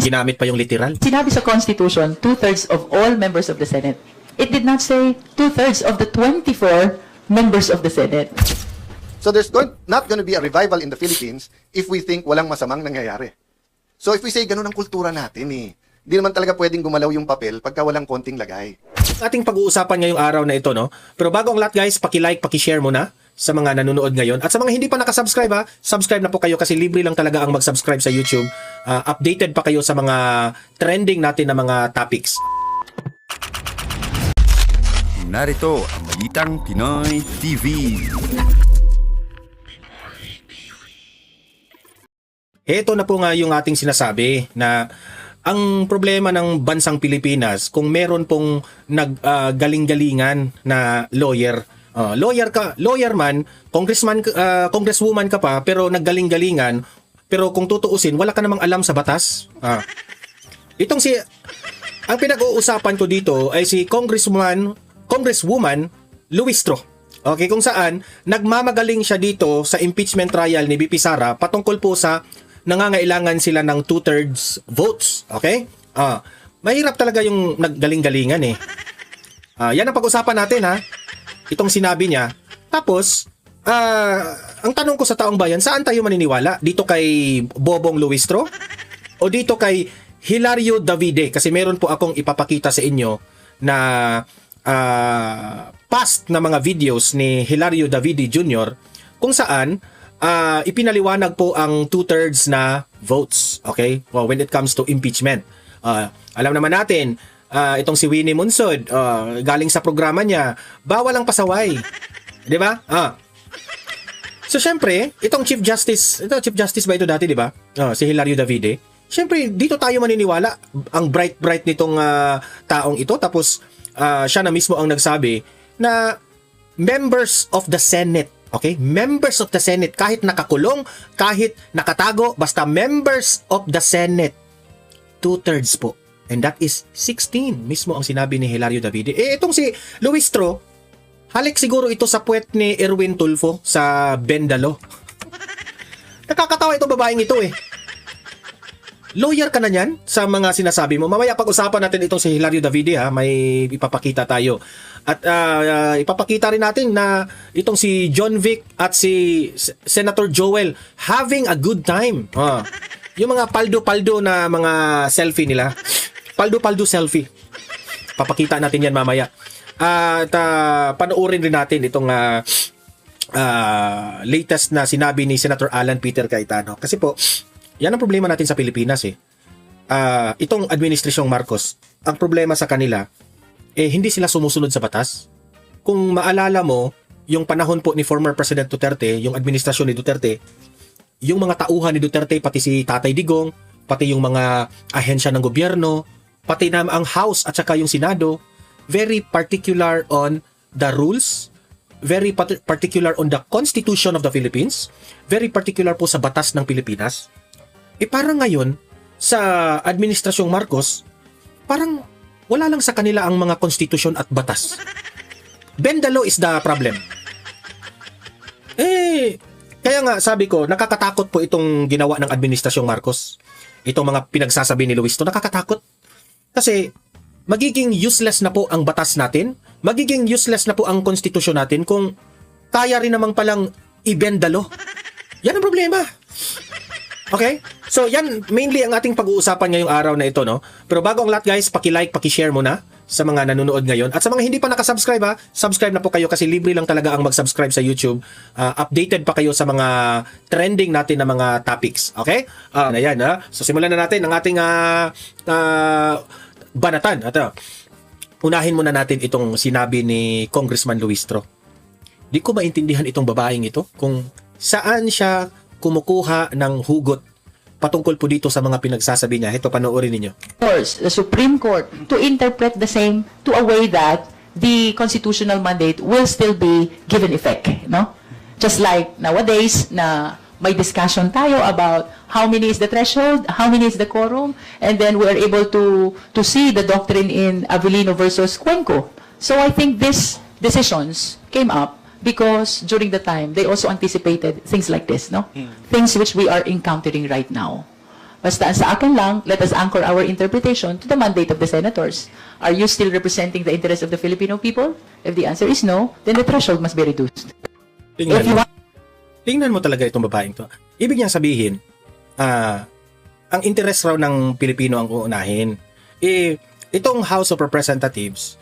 Ginamit pa yung literal. Sinabi sa Constitution, 2/3 of all members of the Senate. It did not say 2/3 of the 24 members of the Senate. So there's not going to be a revival in the Philippines if we think walang masamang nangyayari. So if we say ganun ang kultura natin hindi naman talaga pwedeng gumalaw yung papel pagka walang konting lagay. Ating pag-uusapan ngayong araw na ito, no? Pero bago ang lahat, guys, paki-like, paki-share muna sa mga nanonood ngayon. At sa mga hindi pa nakasubscribe, subscribe na po kayo kasi libre lang talaga ang mag-subscribe sa YouTube. Updated pa kayo sa mga trending natin na mga topics. Narito ang Balitang Pinoy TV. Ito na po nga yung ating sinasabi na ang problema ng bansang Pilipinas, kung meron pong naggaling-galingan na lawyer, lawyer man, congresswoman ka pa, pero naggaling-galingan, pero kung tutuusin, wala ka namang alam sa batas. Ang pinag-uusapan ko dito ay si Congresswoman Luistro. Okay, kung saan nagmamagaling siya dito sa impeachment trial ni BP Sara patungkol po sa nangangailangan sila ng 2/3 votes. Okay? Mahirap talaga yung naggaling-galingan yan ang pag-usapan natin Itong sinabi niya. Tapos, ang tanong ko sa taong bayan, saan tayo maniniwala? Dito kay Bobong Luistro? O dito kay Hilario Davide? Kasi meron po akong ipapakita sa inyo na past na mga videos ni Hilario Davide Jr. kung saan ipinaliwanag po ang 2/3 na votes, okay? Well, when it comes to impeachment. Alam naman natin, itong si Winnie Munsod, galing sa programa niya, bawal ang pasaway. 'Di ba? So syempre, itong Chief Justice ba ito dati, 'di ba? Si Hilario Davide. Syempre, dito tayo maniniwala. Ang bright nitong taong ito, tapos siya na mismo ang nagsabi na members of the Senate, okay? Members of the Senate, kahit nakakulong, kahit nakatago, basta members of the Senate, 2/3 po. And that is 16, mismo ang sinabi ni Hilario Davide. Itong si Luistro, halik siguro ito sa puwet ni Erwin Tulfo sa Bendalo. Nakakatawa itong babaeng ito Lawyer ka na niyan sa mga sinasabi mo. Mamaya pag-usapan natin itong si Hilario Davide may ipapakita tayo. At ipapakita rin natin na itong si John Vic at si Senator Joel having a good time. Yung mga paldo-paldo na mga selfie nila. Paldo-paldo selfie. Papakita natin yan mamaya. At panoorin rin natin itong latest na sinabi ni Senator Alan Peter Cayetano. Kasi po, yan ang problema natin sa Pilipinas itong administrasyong Marcos, ang problema sa kanila, hindi sila sumusunod sa batas. Kung maalala mo, yung panahon po ni former President Duterte, yung administrasyon ni Duterte, yung mga tauhan ni Duterte, pati si Tatay Digong, pati yung mga ahensya ng gobyerno, pati na ang House at saka yung Senado, very particular on the rules, very particular on the Constitution of the Philippines, very particular po sa batas ng Pilipinas. Parang ngayon, sa administrasyong Marcos, parang wala lang sa kanila ang mga konstitusyon at batas. Bendalo is the problem. Kaya nga sabi ko, nakakatakot po itong ginawa ng administrasyong Marcos. Itong mga pinagsasabi ni Luis, nakakatakot. Kasi magiging useless na po ang batas natin, magiging useless na po ang konstitusyon natin kung kaya rin namang palang ibendalo. Yan ang problema. Okay? So, yan mainly ang ating pag-uusapan ngayong araw na ito, no? Pero bago ang lahat, guys, paki-like, paki-share muna sa mga nanonood ngayon. At sa mga hindi pa nakasubscribe, subscribe na po kayo kasi libre lang talaga ang mag-subscribe sa YouTube. Updated pa kayo sa mga trending natin na mga topics. Okay? Ayan, So, simulan na natin ang ating banatan. At unahin muna natin itong sinabi ni Congressman Luistro. Di ko maintindihan itong babaeng ito kung saan siya kumukuha ng hugot patungkol po dito sa mga pinagsasabi niya. Ito, panoorin ninyo. The Supreme Court to interpret the same to a way that the constitutional mandate will still be given effect, no? Just like nowadays na may discussion tayo about how many is the threshold, how many is the quorum, and then we are able to see the doctrine in Avellino versus Cuenco. So I think these decisions came up because during the time they also anticipated things like this, no? Things which we are encountering right now. Basta sa akin lang, let us anchor our interpretation to the mandate of the senators. Are you still representing the interests of the Filipino people? If the answer is no, then the threshold must be reduced. Tingnan If you mo. want Tingnan mo talaga itong babaeng to. Ibig niyang sabihin, ang interest raw ng Pilipino ang uunahin. Itong House of Representatives,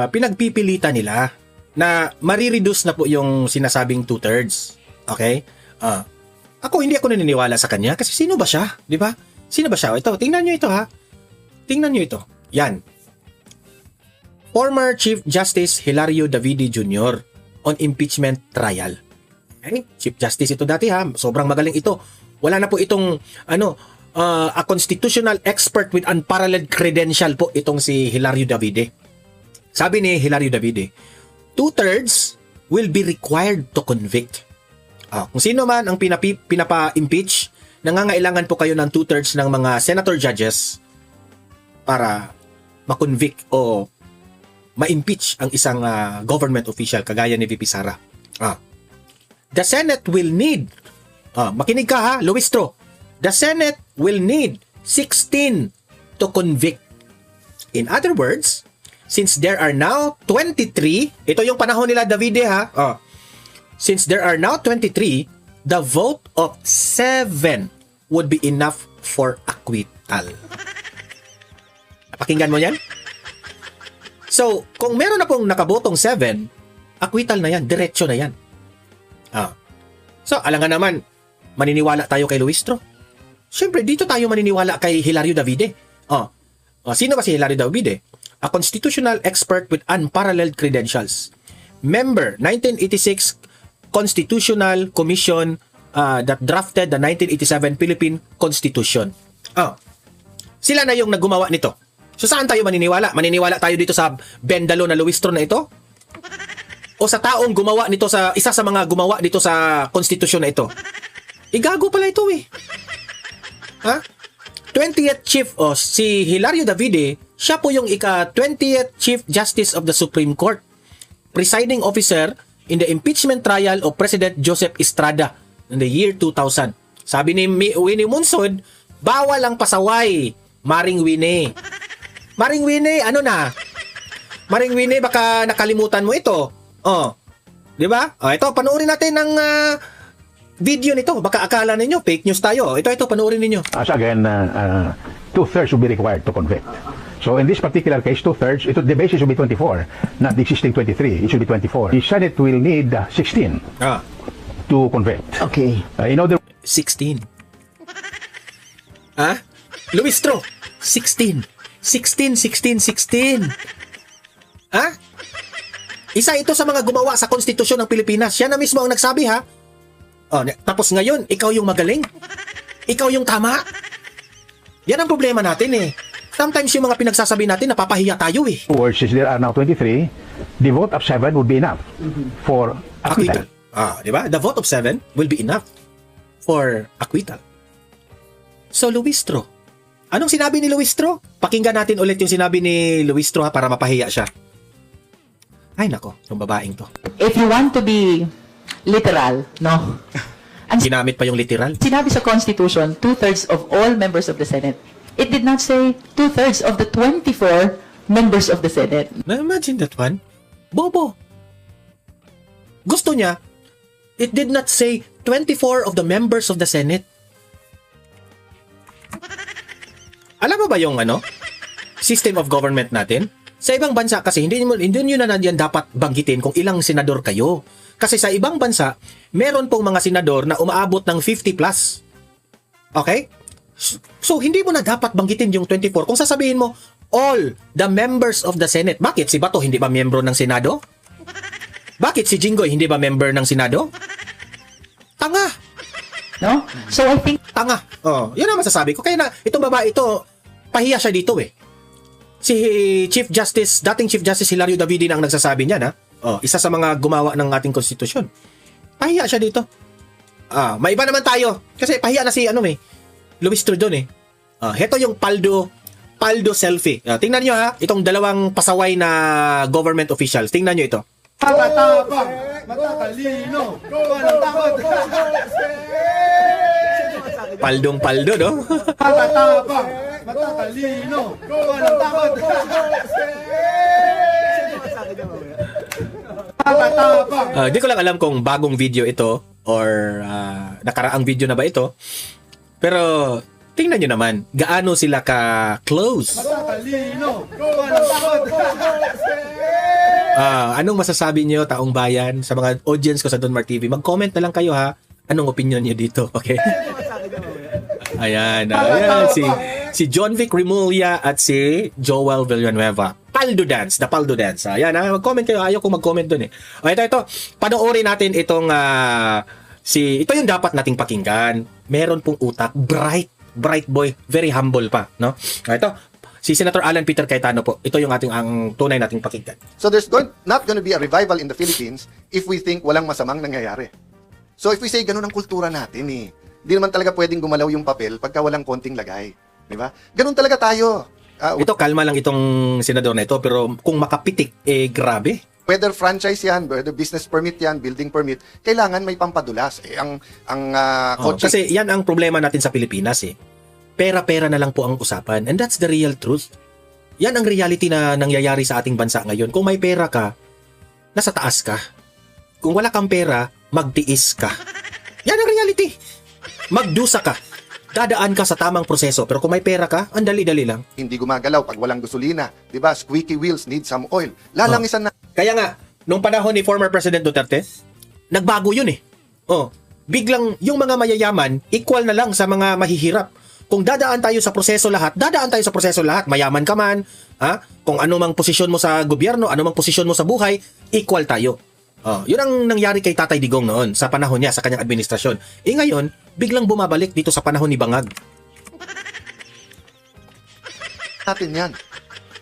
pinagpipilitan nila na marireduce na po yung sinasabing 2/3. Okay? Hindi ako naniniwala sa kanya kasi sino ba siya? Di ba? Sino ba siya? Ito, tingnan nyo ito ha. Tingnan nyo ito. Yan. Former Chief Justice Hilario Davide Jr. on impeachment trial. Okay? Chief Justice ito dati ha. Sobrang magaling ito. Wala na po itong a constitutional expert with unparalleled credential po itong si Hilario Davide. Sabi ni Hilario Davide, 2/3 will be required to convict. Kung sino man ang pinapa-impeach, nangangailangan po kayo ng 2/3 ng mga senator judges para ma-convict o ma-impeach ang isang government official kagaya ni VP Sara. The Senate will need, makinig ka ha, Luistro, the Senate will need 16 to convict. In other words, since there are now 23, ito yung panahon nila Davide ha, since there are now 23, the vote of 7 would be enough for acquittal. Pakinggan mo yan? So, kung meron na pong nakabotong 7, acquittal na yan, diretso na yan. So, alangan naman, maniniwala tayo kay Luistro. Siyempre, dito tayo maniniwala kay Hilario Davide. Sino ba si Hilario Davide? A constitutional expert with unparalleled credentials. Member, 1986 Constitutional Commission that drafted the 1987 Philippine Constitution. Sila na yung naggumawa nito. So saan tayo maniniwala? Maniniwala tayo dito sa bendalo na Luistro na ito? O sa taong gumawa nito sa isa sa mga gumawa dito sa konstitusyon na ito? Igago pala ito eh. 20th Chief si Hilario Davide, siya po yung 20th Chief Justice of the Supreme Court. Presiding officer in the impeachment trial of President Joseph Estrada in the year 2000. Sabi ni Winnie Munsod, bawal ang pasaway, Maring Winnie. Maring Winnie, ano na? Maring Winnie, baka nakalimutan mo ito. Di ba? Ito, panoorin natin ang video nito. Baka akala ninyo, fake news tayo. Ito, panoorin ninyo. As again, 2/3 will be required to convict. So in this particular case, 2/3, the basis will be 24, not the existing 23. It should be 24. The Senate will need 16 to convict. Okay. In other 16. Luistro, 16. 16. Isa ito sa mga gumawa sa konstitusyon ng Pilipinas. Siya na mismo ang nagsabi ha. Tapos ngayon, ikaw yung magaling. Ikaw yung tama. Yan ang problema natin eh. Sometimes yung mga pinagsasabi natin, napapahiya tayo eh. words, since there are now 23, the vote of 7 would be enough for acquittal. Di ba? The vote of 7 will be enough for acquittal. So, Luistro. Anong sinabi ni Luistro? Pakinggan natin ulit yung sinabi ni Luistro ha, para mapahiya siya. Ay nako, yung babaeng to. If you want to be literal, no? Ginamit pa yung literal. Sinabi sa Constitution, 2/3 of all members of the Senate. It did not say 2/3 of the 24 members of the Senate. Na-imagine that one? Bobo. Gusto niya, it did not say 24 of the members of the Senate. Alam mo ba yung system of government natin? Sa ibang bansa kasi, hindi nyo na yan dapat banggitin kung ilang senador kayo. Kasi sa ibang bansa, meron pong mga senador na umaabot ng 50 plus. Okay? So, hindi mo na dapat banggitin yung 24. Kung sasabihin mo, all the members of the Senate. Bakit? Si Bato hindi ba miyembro ng Senado? Bakit si Jinggoy hindi ba member ng Senado? Tanga! No? So I think Tanga. Yun ang masasabi ko. Kaya na, itong babae ito, pahiya siya dito eh. Si dating Chief Justice Hilario Davide na ang nagsasabi niya na, isa sa mga gumawa ng ating konstitusyon. Pahiya siya dito. May iba naman tayo. Kasi pahiya na si Luistro doon eh. Heto yung paldo selfie. Tingnan nyo ha, itong dalawang pasaway na government officials. Tingnan nyo ito. Matapang, matatalino, walang takot. Paldong-paldo, no? Matatapang, matatalino, walang takot. Matatapang. Di ko lang alam kung bagong video ito or nakaraang video na ba ito. Pero tingnan nyo naman, gaano sila ka-close. Matalino, walang takot. Anong masasabi nyo, taong bayan, sa mga audience ko sa Don Mar TV? Mag-comment na lang kayo ha. Anong opinion nyo dito? Okay? Ayan, si John Vic Remulla at si Joel Villanueva. Paldo Dance, the Paldo Dance. Ayan, mag-comment kayo. Ayaw kong mag-comment dun eh. Okay, ito. Panoorin natin itong ito yung dapat nating pakinggan. Meron pong utak, bright boy, very humble pa, no? Ito, si Senator Alan Peter Cayetano po. Ito yung ang tunay nating pakinggan. So there's not going to be a revival in the Philippines if we think walang masamang nangyayari. So if we say ganun ang kultura natin hindi naman talaga pwedeng gumalaw yung papel pagka walang konting lagay. Di ba? Ganun talaga tayo. Ito, kalma lang itong senador na ito, pero kung makapitik, grabe. Whether franchise yan, whether business permit yan, building permit, kailangan may pampadulas. Kotse. Kasi yan ang problema natin sa Pilipinas eh. Pera-pera na lang po ang usapan. And that's the real truth. Yan ang reality na nangyayari sa ating bansa ngayon. Kung may pera ka, nasa taas ka. Kung wala kang pera, magtiis ka. Yan ang reality. Magdusa ka. Dadaan ka sa tamang proseso. Pero kung may pera ka, ang dali-dali lang. Hindi gumagalaw pag walang gasolina. Di ba? Squeaky wheels need some oil. Lalangisan na. Kaya nga, nung panahon ni former President Duterte, nagbago yun eh. Biglang yung mga mayayaman, equal na lang sa mga mahihirap. Kung dadaan tayo sa proseso lahat, mayaman ka man, kung ano mang posisyon mo sa gobyerno, ano mang posisyon mo sa buhay, equal tayo. Yun ang nangyari kay Tatay Digong noon sa panahon niya, sa kanyang administrasyon. Ngayon, biglang bumabalik dito sa panahon ni Bangag. Natin yan.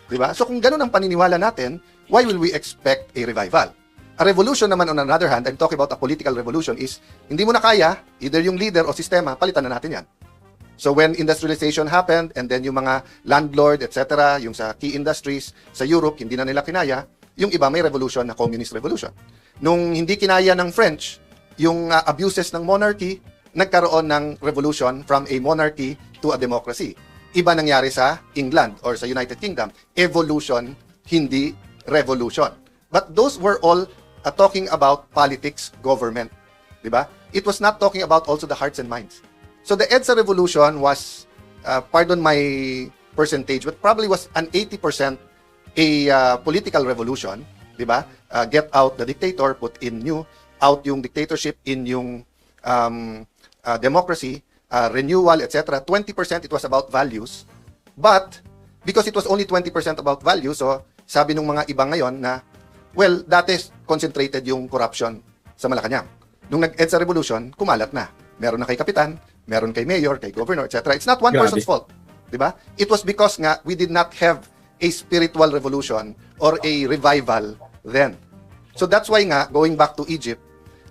Diba? So kung ganun ang paniniwala natin, why will we expect a revival? A revolution naman, on another hand, I'm talking about a political revolution, is hindi mo na kaya, either yung leader o sistema, palitan na natin yan. So when industrialization happened, and then yung mga landlord, etc., yung sa key industries sa Europe, hindi na nila kinaya, yung iba may revolution na communist revolution. Nung hindi kinaya ng French, yung abuses ng monarchy, nagkaroon ng revolution from a monarchy to a democracy. Iba nangyari sa England or sa United Kingdom. Evolution, hindi revolution. But those were all talking about politics, government. Diba? It was not talking about also the hearts and minds. So the EDSA revolution was, pardon my percentage, but probably was an 80% a political revolution. Diba? Get out the dictator, put in out yung dictatorship, in yung democracy, renewal, etc. 20% it was about values. But, because it was only 20% about values, so sabi ng mga iba ngayon na, well, dati concentrated yung corruption sa Malacanang. Nung nag-EDSA revolution, kumalat na. Meron na kay kapitan, meron kay mayor, kay governor, etc. It's not one person's fault. Diba? It was because nga, we did not have a spiritual revolution or a revival then. So that's why nga, going back to Egypt,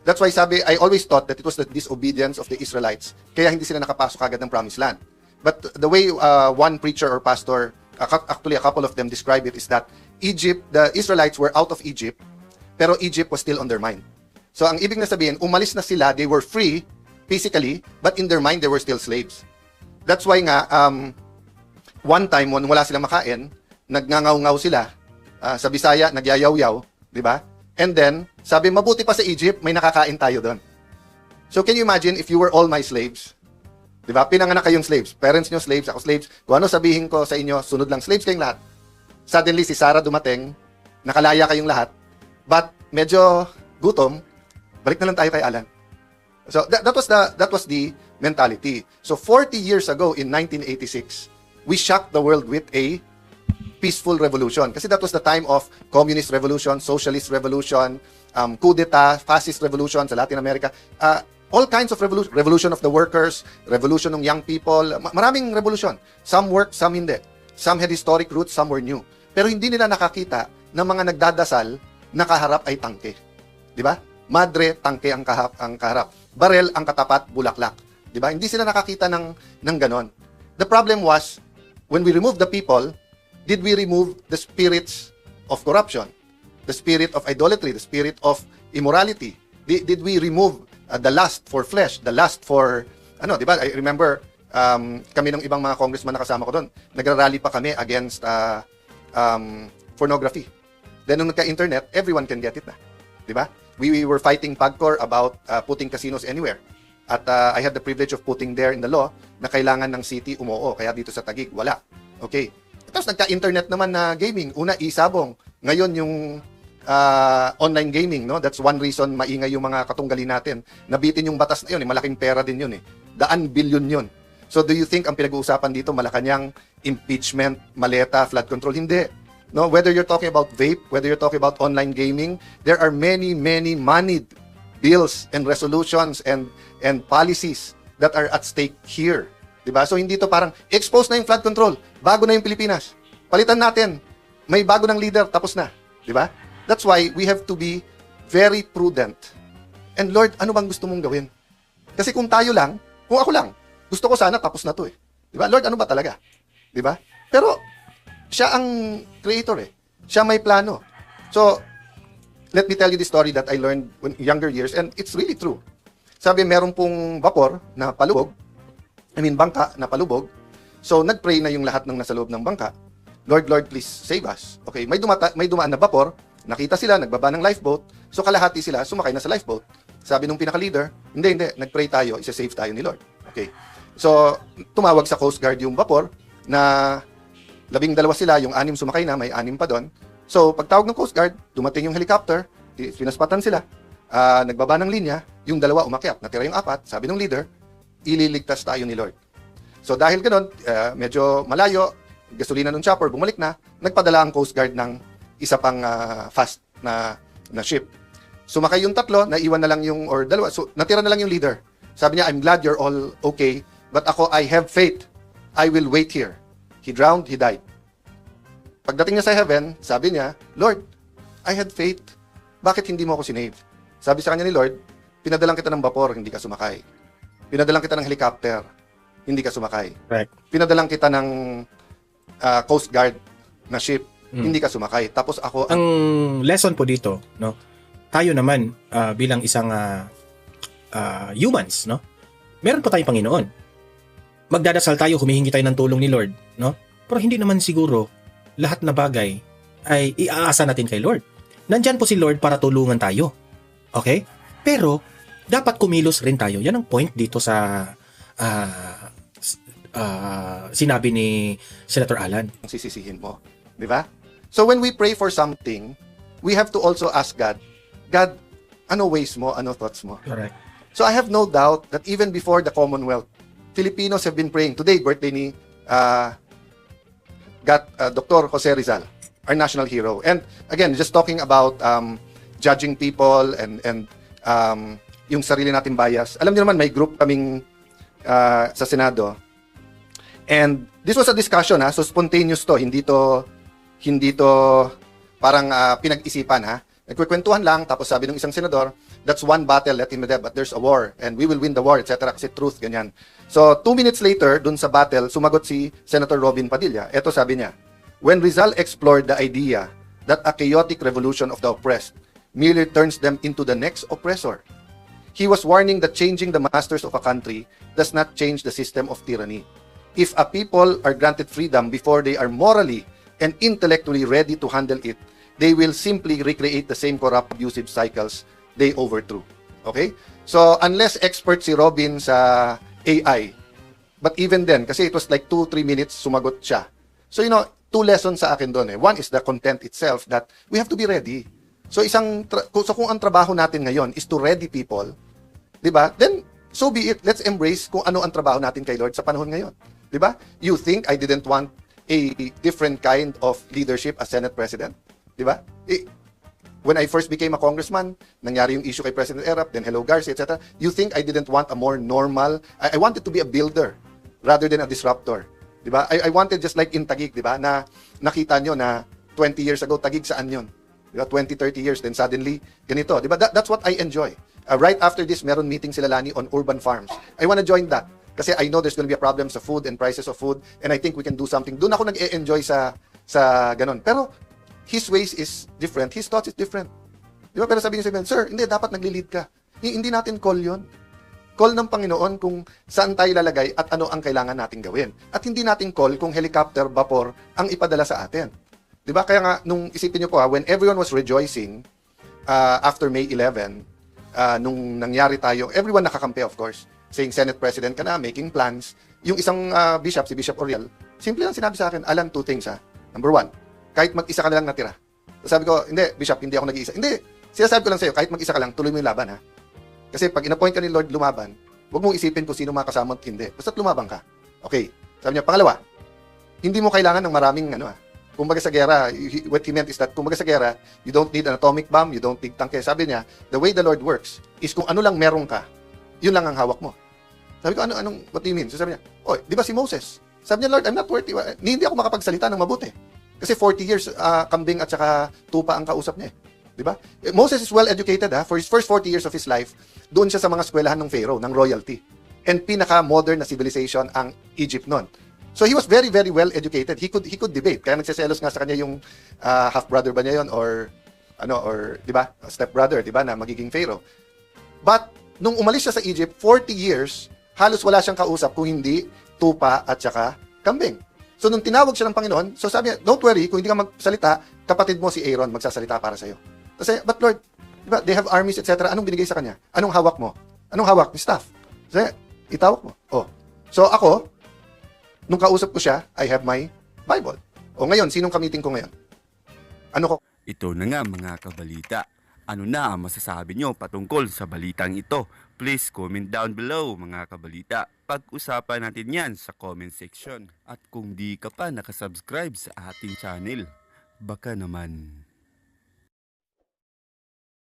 that's why sabi, I always thought that it was the disobedience of the Israelites, kaya hindi sila nakapasok agad ng Promised Land. But the way one preacher or pastor, actually a couple of them describe it, is that the Israelites were out of Egypt, pero Egypt was still on their mind. So ang ibig na sabihin, umalis na sila, they were free physically, but in their mind, they were still slaves. That's why nga, one time, when wala silang makain, nagngangaw-ngaw sila, sa Bisaya, nagyayaw-yaw, di ba? And then, sabi, mabuti pa sa Egypt, may nakakain tayo doon. So can you imagine if you were all my slaves? Di ba? Pinanganak kayong slaves. Parents nyo slaves, ako slaves. Kung ano sabihin ko sa inyo, sunod lang. Slaves kayong lahat. Suddenly, si Sarah dumating, nakalaya kayong lahat, but medyo gutom, balik na lang tayo kay Alan. So that was the mentality. So 40 years ago, in 1986, we shocked the world with a peaceful revolution. Kasi that was the time of communist revolution, socialist revolution, coup d'etat, fascist revolution sa Latin America. All kinds of revolution. Revolution of the workers, revolution ng young people. Maraming revolution. Some worked, some hindi. Some had historic roots, some were new. Pero hindi nila nakakita na mga nagdadasal, nakaharap ay tangke. Di ba? Madre, tangke ang kaharap. Barel, ang katapat, bulaklak. Di ba? Hindi sila nakakita ng ganon. The problem was, when we removed the people, did we remove the spirits of corruption? The spirit of idolatry, the spirit of immorality? Did we remove the lust for flesh, the lust for di ba? I remember, kami ng ibang mga congressman na kasama ko doon, nagrarally pa kami against pornography. Then nung nagka-internet, everyone can get it na. Di ba? We were fighting PAGCOR about putting casinos anywhere. At I had the privilege of putting there in the law na kailangan ng city umuo. Kaya dito sa Taguig, wala. Okay. Tapos nagka-internet naman na gaming. Una, isabong. Ngayon yung online gaming, no? That's one reason maingay yung mga katunggali natin. Nabitin yung batas na yun. Malaking pera din yun. Daan bilyon yun. So do you think ang pinag-uusapan dito, Malacanang, impeachment, maleta, flood control? Hindi. No, whether you're talking about vape, whether you're talking about online gaming, there are many moneyed bills and resolutions and policies that are at stake here. Diba? So hindi to parang expose na yung flood control, bago na yung Pilipinas. Palitan natin. May bago ng leader, tapos na. Diba? That's why we have to be very prudent. And Lord, ano bang gusto mong gawin? Kasi kung tayo lang, kung ako lang, gusto ko sana tapos na to eh. Diba? Lord, ano ba talaga? Diba? Pero siya ang creator eh. Siya may plano. So, let me tell you the story that I learned when younger years, and it's really true. Sabi, meron pong vapor na palubog, bangka na palubog. So, nagpray na yung lahat ng nasa loob ng bangka. Lord, please save us. Okay, may dumaan na vapor, nakita sila, nagbaba ng lifeboat, so kalahati sila, sumakay na sa lifeboat. Sabi nung pinaka-leader, hindi, nagpray tayo, isa-save tayo ni Lord. Okay. So, tumawag sa Coast Guard yung vapor na 12 sila, yung 6 sumakay na, may 6 pa doon. So, pagtawag ng Coast Guard, dumating yung helicopter, pinaspatan sila, nagbaba ng linya, yung 2 umakyat, natira yung 4, sabi ng leader, ililigtas tayo ni Lord. So, dahil ganun, medyo malayo, gasolina ng chopper, bumalik na, nagpadala ang Coast Guard ng isa pang fast na ship. Sumakay yung 3, naiwan na lang yung, or 2, so natira na lang yung leader. Sabi niya, I'm glad you're all okay, but ako, I have faith. I will wait here. He drowned, he died. Pagdating niya sa heaven, sabi niya, Lord, I had faith. Bakit hindi mo ako sinave? Sabi sa kanya ni Lord, pinadalang kita ng vapor, hindi ka sumakay. Pinadalang kita ng helicopter, hindi ka sumakay. Correct. Pinadalang kita ng Coast Guard na ship, hindi ka sumakay. Tapos ako... Ang lesson po dito, no? Tayo naman, bilang isang humans, no? Meron po tayong Panginoon. Magdadasal tayo, humihingi tayo ng tulong ni Lord, no? Pero hindi naman siguro lahat na bagay ay iaasa natin kay Lord. Nandyan po si Lord para tulungan tayo. Okay? Pero dapat kumilos rin tayo. Yan ang point dito sa sinabi ni Senator Alan. Sisisihin mo, di ba? So when we pray for something, we have to also ask God, ano ways mo, ano thoughts mo? Correct. So I have no doubt that even before the Commonwealth, Filipinos have been praying. Today, birthday ni Dr. Jose Rizal, our national hero. And again, just talking about judging people and yung sarili natin bias. Alam niyo naman, may group kaming sa Senado. And this was a discussion, so spontaneous to, hindi to parang pinag-isipan, Nagkukwentuhan lang, tapos sabi ng isang senador, that's one battle, let him have, but there's a war, and we will win the war, etc. Kasi truth, ganyan. So, 2 minutes later, dun sa battle, sumagot si Senator Robin Padilla. Ito sabi niya, when Rizal explored the idea that a chaotic revolution of the oppressed merely turns them into the next oppressor, he was warning that changing the masters of a country does not change the system of tyranny. If a people are granted freedom before they are morally and intellectually ready to handle it, they will simply recreate the same corrupt, abusive cycles they overthrew. Okay? So, unless expert si Robin sa AI, but even then, kasi it was like 2-3 minutes, sumagot siya. So, 2 lessons sa akin doon. One is the content itself, that we have to be ready. So, kung ang trabaho natin ngayon is to ready people, di ba? Then, so be it. Let's embrace kung ano ang trabaho natin kay Lord sa panahon ngayon. Di ba? You think I didn't want a different kind of leadership as Senate President? Di ba? When I first became a congressman, nangyari yung issue kay President Erap, then Hello Garcia, etc. You think I didn't want a more normal... I wanted to be a builder rather than a disruptor. Di ba? I wanted just like in Taguig, di ba? Na nakita nyo na 20 years ago, Taguig saan yun? Di ba? 20, 30 years, then suddenly, ganito. Di ba? That's what I enjoy. Right after this, meron meeting sila Lani on urban farms. I wanna join that. Kasi I know there's gonna be a problem sa food and prices of food, and I think we can do something. Doon ako nag-e-enjoy sa ganon. Pero, his ways is different. His thoughts is different. Di ba? Pero sabi niya, sir, hindi, dapat nagli-lead ka. Hindi natin call yun. Call ng Panginoon kung saan tayo lalagay at ano ang kailangan nating gawin. At hindi natin call kung helicopter, vapor ang ipadala sa atin. 'Di ba? Kaya nga, nung isipin niyo po when everyone was rejoicing after May 11, nung nangyari tayo, everyone nakakampi of course, saying Senate President ka na, making plans. Yung isang bishop, si Bishop Oriel, simple lang sinabi sa akin, Alan, two things ha. Number one, kahit mag-isa ka na lang natira. Sabi ko, hindi, Bishop, hindi ako nag-iisa. Hindi, sinasabi ko lang sa'yo, kahit mag-isa ka lang, tuloy mo yung laban, ha? Kasi pag in-appoint ka ni Lord lumaban, huwag mong isipin kung sino mga kasama at hindi. Basta't lumabang ka. Okay. Sabi niya, pangalawa, hindi mo kailangan ng maraming, kumbaga sa gera, what he meant is that, kumbaga sa gera, you don't need an atomic bomb, you don't need tangke. Sabi niya, the way the Lord works is kung ano lang meron ka, yun lang ang hawak mo. Sabi ko, what do you mean? So sabi niya, di ba si Moses? Sabi niya, Lord, I'm not worthy. Hindi ako makapagsalita ng mabuti. Kasi 40 years kambing at saka tupa ang kausap niya. Di ba? Moses is well educated for his first 40 years of his life. Doon siya sa mga eskwelahan ng Pharaoh, ng royalty. And pinaka-modern na civilization ang Egypt noon. So he was very, very well educated. He could debate. Kaya nagseselos nga sa kanya yung half-brother ba niya yun or di ba? Step-brother, di ba? Na magiging Pharaoh. But nung umalis siya sa Egypt, 40 years, halos wala siyang kausap kung hindi tupa at saka kambing. So, nung tinawag siya ng Panginoon, so sabi niya, don't worry, kung hindi ka magsalita, kapatid mo si Aaron magsasalita para sa'yo. Kasi, but Lord, di ba, they have armies, etc. Anong binigay sa kanya? Anong hawak mo? Anong hawak? Ni staff. Kasi, itawag mo. So, ako, nung kausap ko siya, I have my Bible. Ngayon, sinong kamiting ko ngayon? Ano ko? Ito na nga mga kabalita. Ano na ang masasabi nyo patungkol sa balitang ito? Please comment down below mga kabalita. Pag-usapan natin yan sa comment section. At kung di ka pa nakasubscribe sa ating channel, baka naman